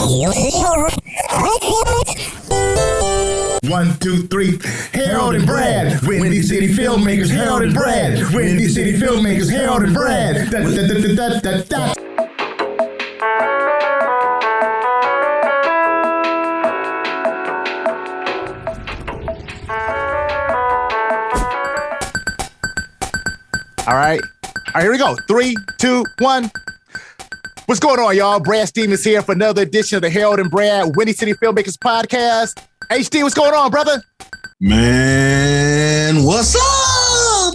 One, two, three. Harold and Brad, Windy City filmmakers. Harold and Brad, Windy City filmmakers. Harold and Brad. Da, da, da, da, da, da, da. All right, here we go. 3, 2, 1. What's going on, y'all? Brad Stevens here for another edition of the Harold and Brad Windy City Filmmakers Podcast. HD, what's going on, brother? Man, what's up?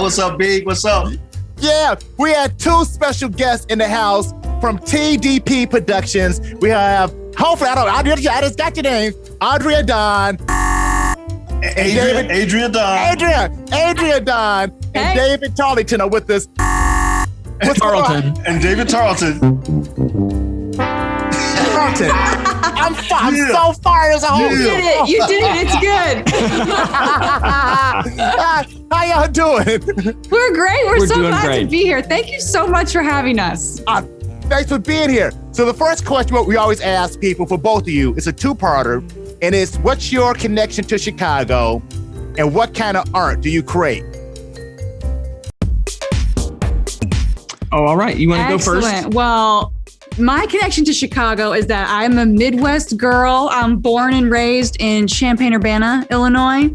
What's up, Big? What's up? Yeah, we had two special guests in the house from TDP Productions. We have, hopefully, I just got your name, Adria Don. Adria Don. And David Tarleton are with us. Tarleton. And David Tarleton. I'm so fired as a whole. You did it. It's good. How y'all doing? We're great. We're so glad great to be here. Thank you so much for having us. Thanks for being here. So the first question, what we always ask people, for both of you, it's a two-parter, and it's, what's your connection to Chicago, and what kind of art do you create? Oh, all right. You want to go first? Excellent. Well, my connection to Chicago is that I'm a Midwest girl. I'm born and raised in Champaign-Urbana, Illinois.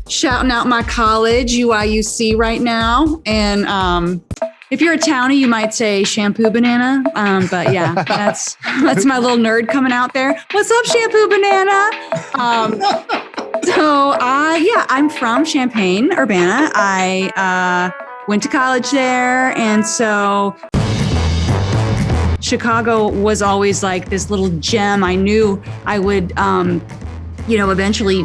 Shouting out my college, UIUC, right now. And if you're a townie, you might say shampoo banana. But yeah, that's my little nerd coming out there. What's up, shampoo banana? I'm from Champaign-Urbana. I went to college there, and so Chicago was always like this little gem I knew I would, eventually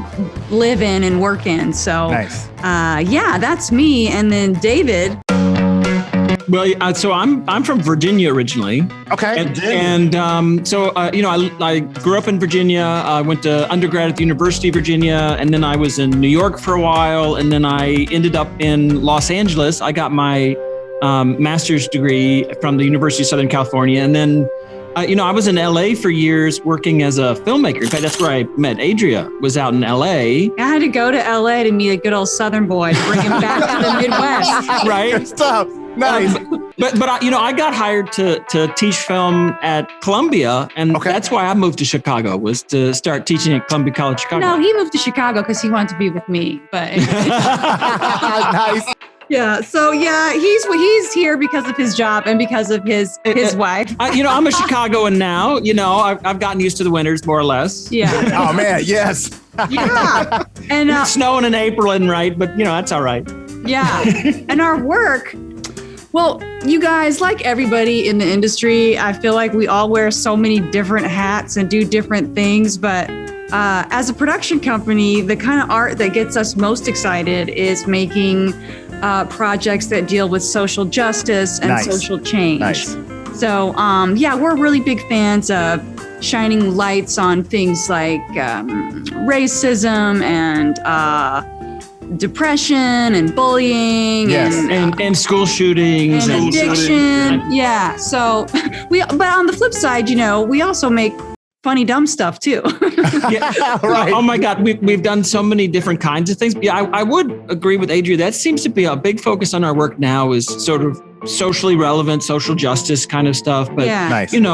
live in and work in. So, nice. That's me. And then David. Well, so I'm from Virginia originally. Okay. I grew up in Virginia. I went to undergrad at the University of Virginia, and then I was in New York for a while, and then I ended up in Los Angeles. I got my master's degree from the University of Southern California, and then I was in LA for years working as a filmmaker. In fact, that's where I met Adria, was out in LA. I had to go to LA to meet a good old Southern boy to bring him back to the Midwest. Right? Good stuff. Nice. But I got hired to teach film at Columbia, and that's why I moved to Chicago, was to start teaching at Columbia College Chicago. No, he moved to Chicago because he wanted to be with me. But Nice. Yeah. So he's here because of his job and because of his wife. I'm a Chicagoan now. I've gotten used to the winters more or less. Yeah. Oh man, yes. Yeah. And it's snowing in April, right? But that's all right. Yeah. And our work. Well, you guys, like everybody in the industry, I feel like we all wear so many different hats and do different things. But as a production company, the kind of art that gets us most excited is making projects that deal with social justice and social change. Nice. So, we're really big fans of shining lights on things like racism and depression and bullying and school shootings and addiction. Yeah. So but on the flip side, we also make funny, dumb stuff too. Yeah. Right. Oh my God. We've done so many different kinds of things. Yeah, I would agree with Adria. That seems to be a big focus on our work now, is sort of socially relevant, social justice kind of stuff. But Nice. we've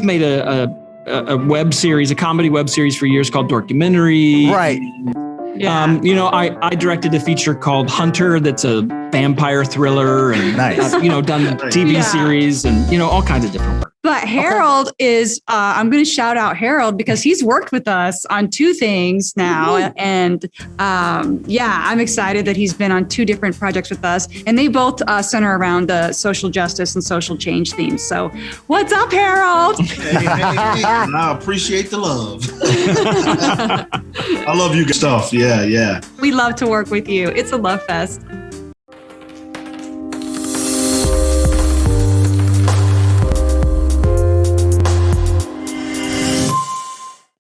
made a web series, a comedy web series for years called Documentary. Right. Yeah. I directed a feature called Hunter that's a vampire thriller, and Nice. done TV series and all kinds of different work. But Harold is, I'm going to shout out Harold because he's worked with us on two things now. And I'm excited that he's been on two different projects with us. And they both center around the social justice and social change themes. So what's up, Harold? Hey, I appreciate the love. I love you stuff. Yeah. We love to work with you. It's a love fest.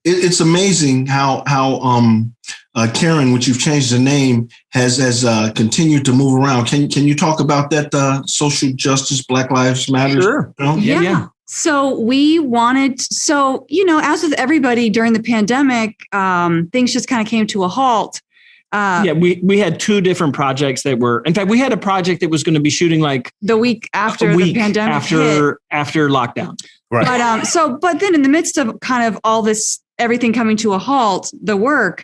It's amazing how Karen, which you've changed the name, has continued to move around. Can you talk about that social justice, Black Lives Matter? Sure. Yeah. So we wanted, as with everybody during the pandemic, things just kind of came to a halt. We had two different projects that were, in fact, we had a project that was going to be shooting like the week after the pandemic after lockdown. Right. But then in the midst of kind of all this, everything coming to a halt, the work,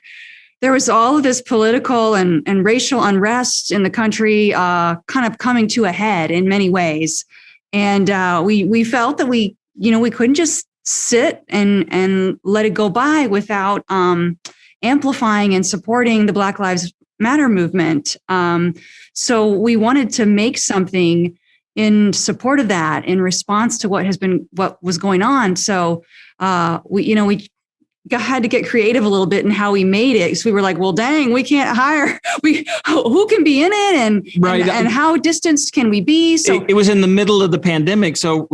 there was all of this political and racial unrest in the country, kind of coming to a head in many ways. And we felt that we couldn't just sit and let it go by without amplifying and supporting the Black Lives Matter movement. So we wanted to make something in support of that, in response to what was going on. So we had to get creative a little bit in how we made it. So we were like, well, dang, we can't hire. Who can be in it, and how distanced can we be? So it was in the middle of the pandemic. So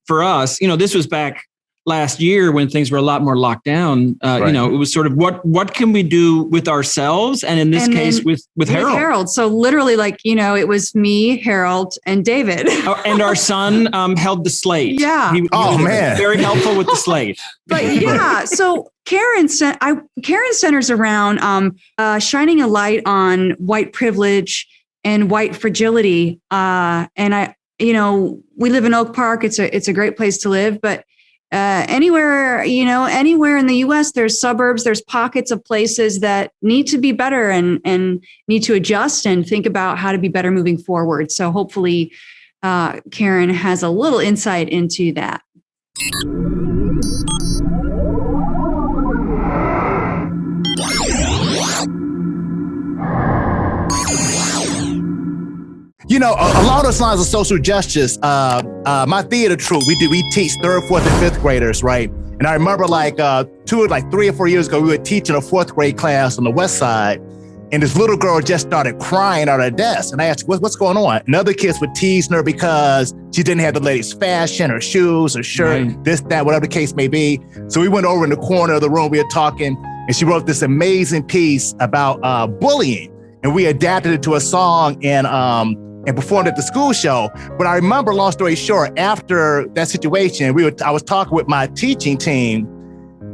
for us, this was back last year when things were a lot more locked down. It was sort of what can we do with ourselves, and in this case with Harold. So literally, it was me, Harold, and David. And our son held the slate. Yeah. He was very helpful with the slate. But yeah, so Karen centers around shining a light on white privilege and white fragility. And we live in Oak Park. It's a great place to live, but anywhere in the U.S., there's suburbs, there's pockets of places that need to be better and need to adjust and think about how to be better moving forward. So hopefully, Karen has a little insight into that. Along those lines of social justice, my theater troupe, we teach 3rd, 4th, and 5th graders, right? And I remember 3 or 4 years ago, we were teaching a 4th grade class on the West Side, and this little girl just started crying at her desk. And I asked, what's going on? And other kids were teasing her because she didn't have the latest fashion, her shoes, her shirt, this, that, whatever the case may be. So we went over in the corner of the room, we were talking, and she wrote this amazing piece about bullying. And we adapted it to a song and performed at the school show. But I remember, long story short, after that situation, I was talking with my teaching team,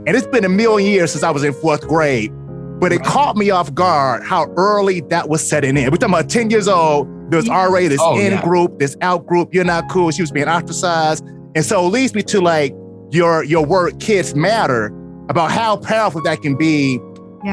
and it's been a million years since I was in 4th grade, but it caught me off guard how early that was setting in. We're talking about 10 years old, there's already this in-group, this out-group, you're not cool, she was being ostracized. And so it leads me to your word, kids matter, about how powerful that can be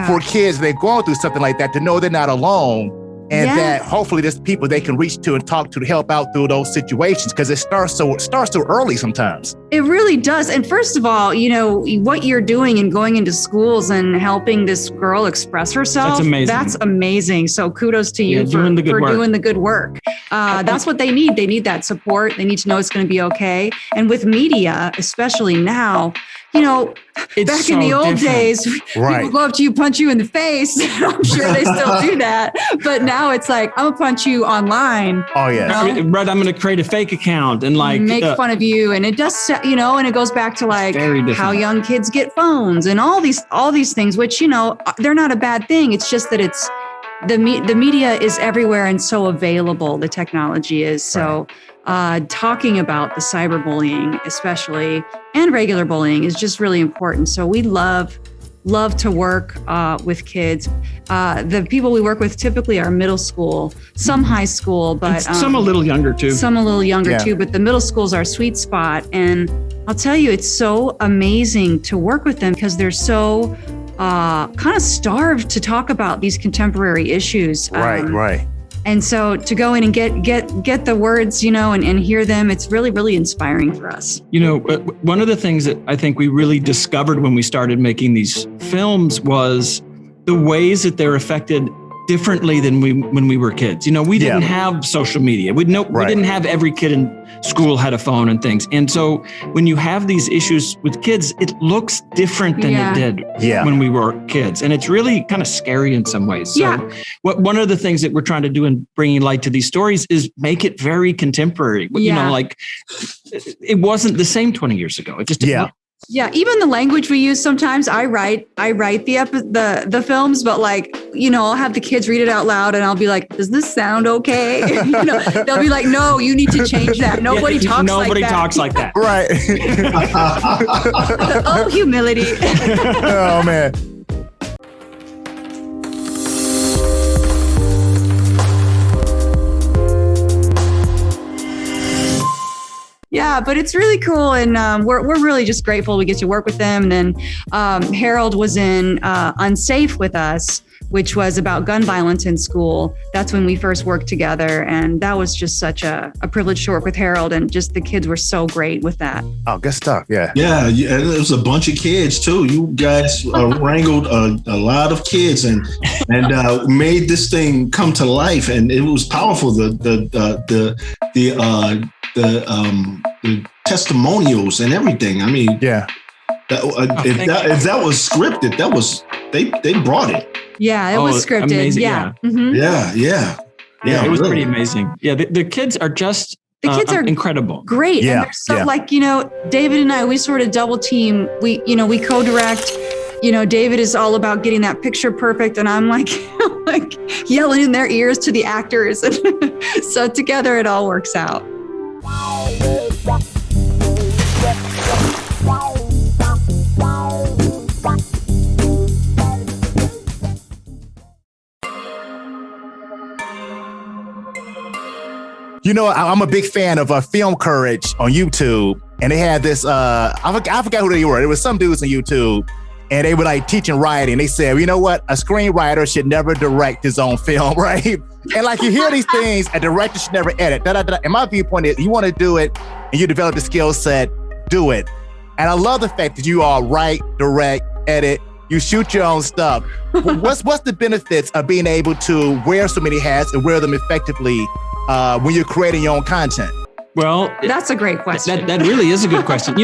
for kids that are going through something like that, to know they're not alone. And that hopefully there's people they can reach to and talk to help out through those situations, because it starts so early sometimes. It really does. And first of all, what you're doing and going into schools and helping this girl express herself. That's amazing. That's amazing. So kudos to you for doing the good work. That's what they need. They need that support. They need to know it's going to be okay. And with media, especially now, back in the old days, people go up to you, punch you in the face. I'm sure they still do that. But now it's like, I'm gonna punch you online. Oh yeah. Right. I'm gonna create a fake account and make fun of you. And it does, and it goes back to how young kids get phones and all these things, which, they're not a bad thing. It's just that it's the media is everywhere and so available. The technology is so. Talking about the cyberbullying, especially, and regular bullying is just really important. So we love to work with kids. The people we work with typically are middle school, some high school, but some a little younger too. But the middle school is our sweet spot. And I'll tell you, it's so amazing to work with them because they're so kind of starved to talk about these contemporary issues. Right. And so to go in and get the words, and hear them, it's really, really inspiring for us. One of the things that I think we really discovered when we started making these films was the ways that they're affected differently than when we were kids. We didn't have social media. We didn't have every kid in school had a phone and things. And so when you have these issues with kids, it looks different than it did when we were kids. And it's really kind of scary in some ways. So one of the things that we're trying to do in bringing light to these stories is make it very contemporary. It wasn't the same 20 years ago. It just didn't look Yeah, even the language we use sometimes. I write the films, but like, I'll have the kids read it out loud, and I'll be like, "Does this sound okay?" They'll be like, "No, you need to change that. Nobody talks like that." Right. Oh, humility. Oh man. Yeah, but it's really cool, and we're really just grateful we get to work with them. And then Harold was in Unsafe with us, which was about gun violence in school. That's when we first worked together, and that was just such a privilege to work with Harold, and just the kids were so great with that. Oh, good stuff. Yeah. Yeah, it was a bunch of kids too. You guys wrangled a lot of kids and made this thing come to life, and it was powerful. The testimonials and everything. I mean, yeah. If that was scripted, that was they brought it. Yeah, it was scripted. Amazing, yeah. Yeah. Mm-hmm. Yeah, it was really pretty amazing. Yeah, the kids are just are incredible. Great. Yeah. And they're so David and I, we sort of double team. We co-direct. David is all about getting that picture perfect, and I'm like yelling in their ears to the actors. So together it all works out. I'm a big fan of Film Courage on YouTube, and they had this. I forgot who they were. It was some dudes on YouTube, and they were like teaching writing. They said, you know what? A screenwriter should never direct his own film, right? And like you hear these things, a director should never edit. And my viewpoint is, you want to do it, and you develop the skill set, do it. And I love the fact that you all write, direct, edit. You shoot your own stuff. What's the benefits of being able to wear so many hats and wear them effectively when you're creating your own content? Well, that's a great question. That really is a good question.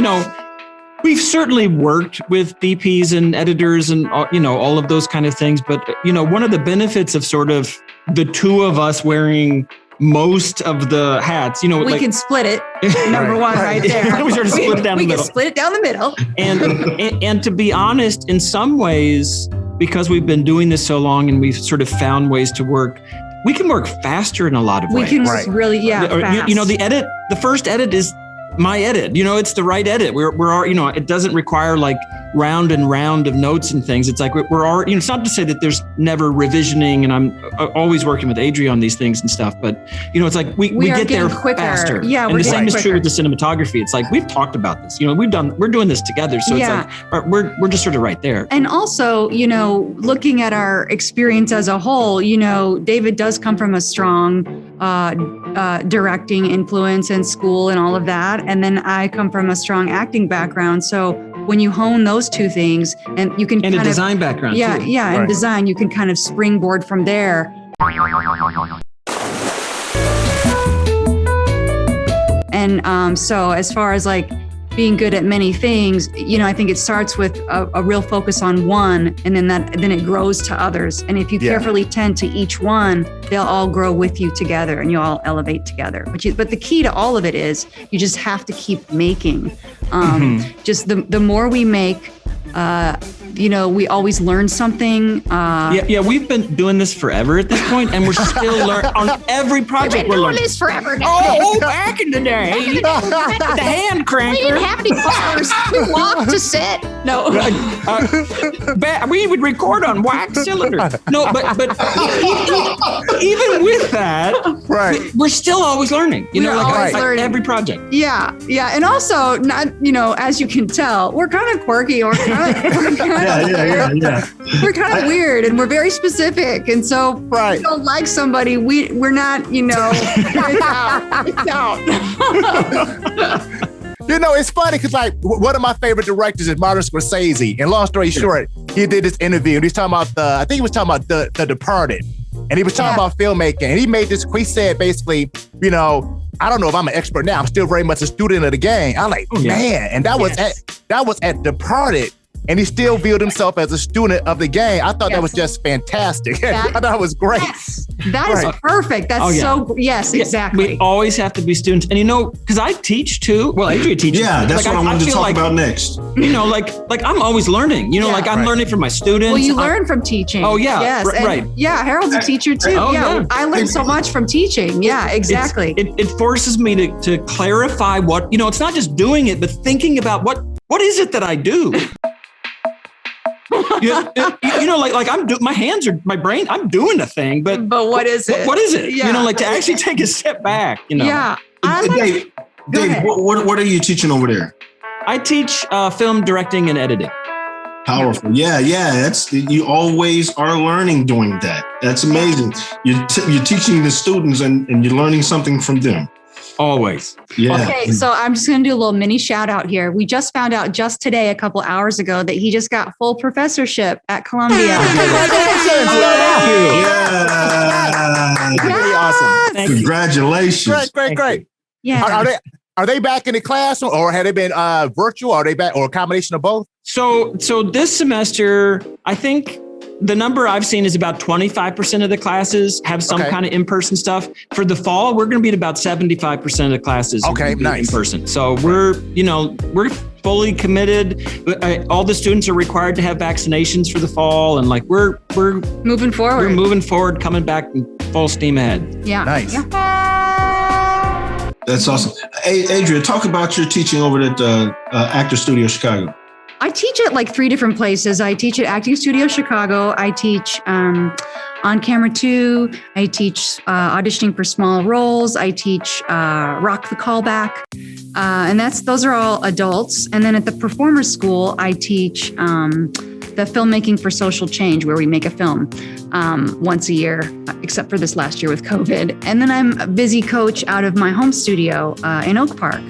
We've certainly worked with DPs and editors and, all of those kind of things. But, one of the benefits of sort of the two of us wearing most of the hats, we can split it. Number one right there. We sort of split it down the middle. We can split it down the middle. And to be honest, in some ways, because we've been doing this so long and we've sort of found ways to work, we can work faster in a lot of ways. We can really, fast. The first edit is my edit. It's the right edit. It doesn't require like round and round of notes and things. It's like we're already, it's not to say that there's never revisioning, and I'm always working with Adria on these things and stuff, but it's like we get there quicker. Faster. Yeah, and the same is true with the cinematography. It's like we've talked about this. We're doing this together, so it's like we're just sort of right there. And also, looking at our experience as a whole, David does come from a strong directing influence in school and all of that, and then I come from a strong acting background. So when you hone those two things, and you can and a design background, too. And design, you can kind of springboard from there. And so as far as like being good at many things, I think it starts with a real focus on one, and then it grows to others. And if you carefully tend to each one, they'll all grow with you together, and you all elevate together. But the key to all of it is you just have to keep making. Just the more we make, we always learn something. We've been doing this forever at this point, and we're still learning on every project. We're learning this forever now. Oh, back in the day, the hand cranker. We didn't have any bars. We walked to set. No, we would record on wax cylinders. No, but even with that, we're still always learning. Like every project. Yeah, and also, not as you can tell, we're kind of quirky. We're We're kind of weird, and we're very specific. And so if you don't like somebody, we're not, it's out. It's funny because like one of my favorite directors is Martin Scorsese. And long story short, he did this interview and he's talking about The Departed. And he was talking about filmmaking. And he made this, he said basically, I don't know if I'm an expert now. I'm still very much a student of the game. I'm like, man. And that was at Departed. and he still viewed himself as a student of the game. I thought that was Yes. just fantastic. I thought it was great. Yes, that is Right. perfect. That's Oh, yeah. yes, exactly. We always have to be students. And because I teach too. Well, Adria teaches. Yeah, that's Like, what I wanted to feel talk like, about next. Like I'm always learning. Yeah. Like I'm Right. learning from my students. Well, you learn from teaching. Oh, yeah. Yes. R- and right. Yeah, Harold's a teacher too. Oh, yeah. I learned so much from teaching. Yeah, exactly. It forces me to clarify what, it's not just doing it, but thinking about what is it that I do? Like my hands are my brain. I'm doing a thing, but what is it? what is it? Yeah. Like to actually take a step back. Yeah. I like- Dave, Go ahead. what are you teaching over there? I teach film directing and editing. Powerful. Yeah. You always are learning doing that. That's amazing. You're teaching the students and you're learning something from them. Always. Yeah. Okay, so I'm just going to do a little mini shout out here. We just found out just today, a couple hours ago, that he just got full professorship at Columbia. Congratulations. Thank you. Yeah. Pretty awesome. Thank you. Congratulations. Great. Yeah. Are they back in the classroom, or have they been virtual? Are they back, or a combination of both? So this semester, I think the number I've seen is about 25% of the classes have some Okay. kind of in-person stuff. For the fall, we're going to be at about 75% of the classes. Okay, nice. In person. So we're fully committed. All the students are required to have vaccinations for the fall, and like we're Moving forward. moving forward, coming back in full steam ahead. Yeah. Nice. Yeah. That's awesome. Hey, Adria, talk about your teaching over at Actor Studio Chicago. I teach at like 3 different places. I teach at Acting Studio Chicago. I teach On Camera 2. I teach auditioning for small roles. I teach Rock the Callback. And those are all adults. And then at the Performers School, I teach the filmmaking for social change, where we make a film once a year, except for this last year with COVID. And then I'm a busy coach out of my home studio in Oak Park.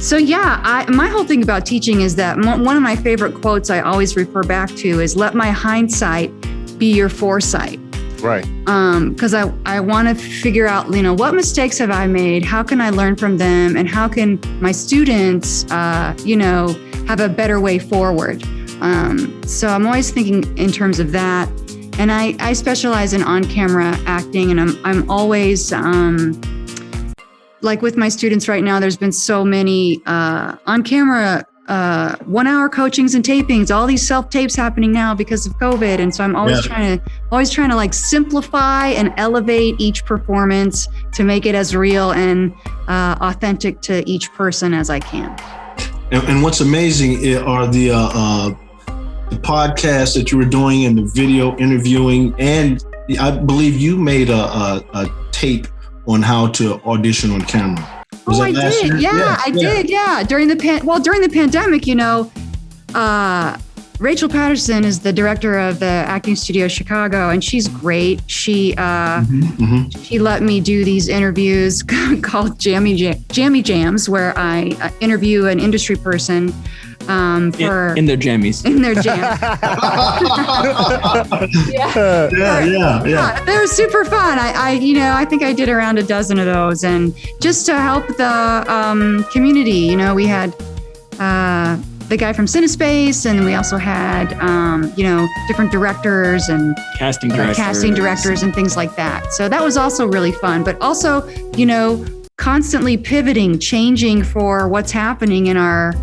So yeah, my whole thing about teaching is that one of my favorite quotes I always refer back to is "Let my hindsight be your foresight." Right. Because I want to figure out, what mistakes have I made? How can I learn from them? And how can my students, have a better way forward? So I'm always thinking in terms of that. And I specialize in on-camera acting, and I'm always, like with my students right now, there's been so many on-camera 1-hour coachings and tapings, all these self-tapes happening now because of COVID. And so I'm always trying to like simplify and elevate each performance to make it as real and authentic to each person as I can. And what's amazing are the podcast that you were doing and the video interviewing. And I believe you made a tape on how to audition on camera. Was that last did. year? Yeah, I did. Yeah. During the pandemic, Rachel Patterson is the director of the Acting Studio Chicago, and she's great. She let me do these interviews called Jammy Jams, where I interview an industry person for in their jammies. in their jam. Yeah, they're super fun. I think I did around a dozen of those, and just to help the community. We had the guy from CineSpace, and we also had different directors and Casting directors and things like that. So that was also really fun, but also constantly pivoting, changing for what's happening in our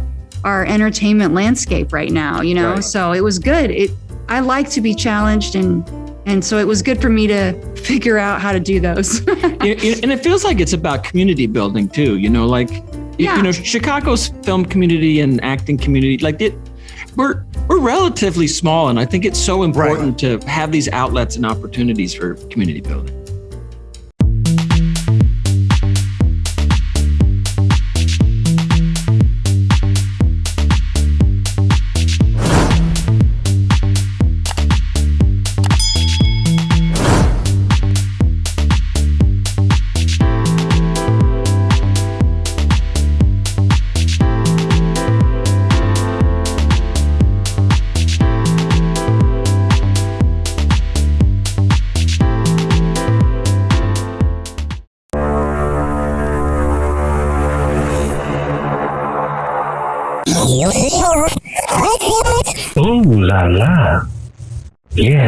entertainment landscape right now. Right. So it was good. I like to be challenged, and so it was good for me to figure out how to do those. And it feels like it's about community building too. Chicago's film community and acting community, we're relatively small, and I think it's so important to have these outlets and opportunities for community building. Ooh la la. Yeah.